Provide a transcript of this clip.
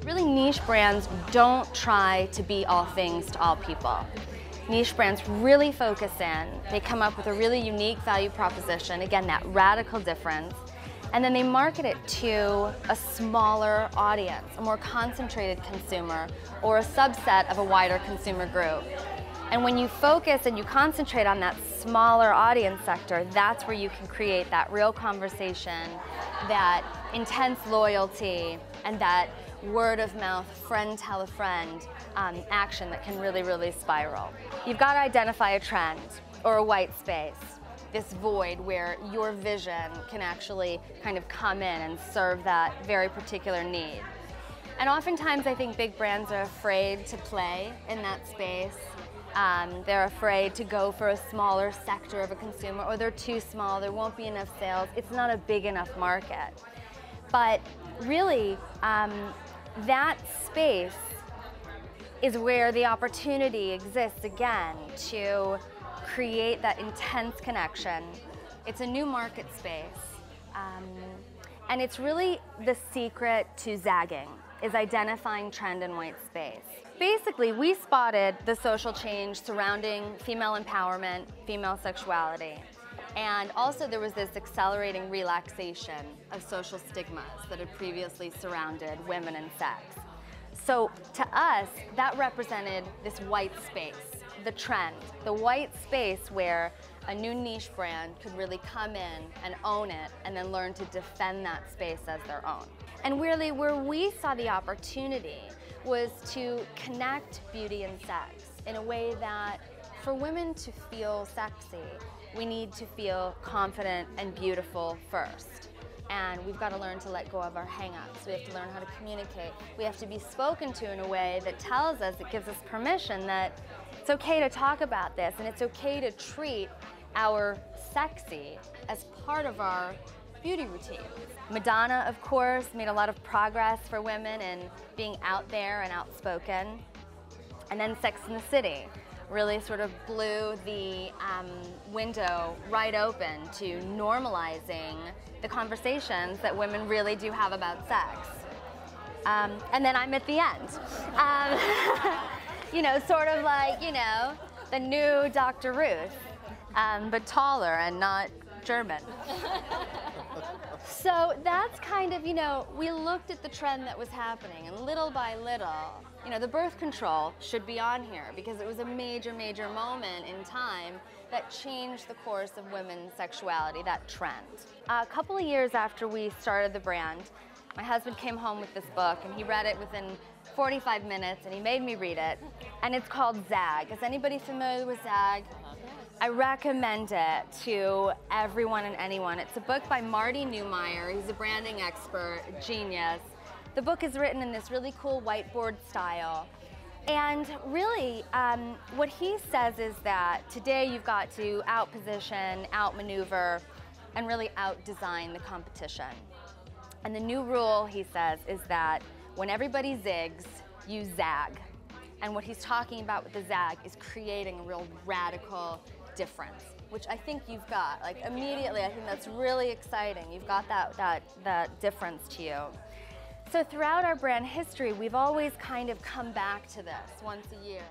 Really, niche brands don't try to be all things to all people. Niche brands really focus in, they come up with a really unique value proposition, again, that radical difference, and then they market it to a smaller audience, a more concentrated consumer, or a subset of a wider consumer group. And when you focus and you concentrate on that smaller audience sector, that's where you can create that real conversation, that intense loyalty, and that word of mouth, friend tell a friend action that can really, really spiral. You've got to identify a trend or a white space, this void where your vision can actually kind of come in and serve that very particular need. And oftentimes I think big brands are afraid to play in that space. They're afraid to go for a smaller sector of a consumer, or they're too small, there won't be enough sales, it's not a big enough market. But really, that space is where the opportunity exists again to create that intense connection. It's a new market space, and it's really the secret to zagging, is identifying trend and white space. Basically, we spotted the social change surrounding female empowerment, female sexuality, and also there was this accelerating relaxation of social stigmas that had previously surrounded women and sex. So to us, that represented this white space, the trend, the white space where a new niche brand could really come in and own it and then learn to defend that space as their own. And really where we saw the opportunity was to connect beauty and sex in a way that for women to feel sexy, we need to feel confident and beautiful first. And we've got to learn to let go of our hang-ups. We have to learn how to communicate. We have to be spoken to in a way that tells us, it gives us permission that it's okay to talk about this and it's okay to treat our sexy as part of our beauty routine. Madonna, of course, made a lot of progress for women in being out there and outspoken. And then Sex and the City really sort of blew the window right open to normalizing the conversations that women really do have about sex. And then I'm at the end. You know, sort of like, you know, the new Dr. Ruth, but taller and not German. So that's kind of, you know, we looked at the trend that was happening, and little by little, you know, the birth control should be on here because it was a major, major moment in time that changed the course of women's sexuality, that trend. A couple of years after we started the brand, my husband came home with this book and he read it within 45 minutes and he made me read it, and it's called Zag. Is anybody familiar with Zag? I recommend it to everyone and anyone. It's a book by Marty Neumeier. He's a branding expert, a genius. The book is written in this really cool whiteboard style. And really, what he says is that today you've got to outposition, outmaneuver, and really outdesign the competition. And the new rule, he says, is that when everybody zigs, you zag. And what he's talking about with the zag is creating a real radical difference, which I think you've got. Like immediately, I think that's really exciting. You've got that difference to you. So throughout our brand history, we've always kind of come back to this once a year.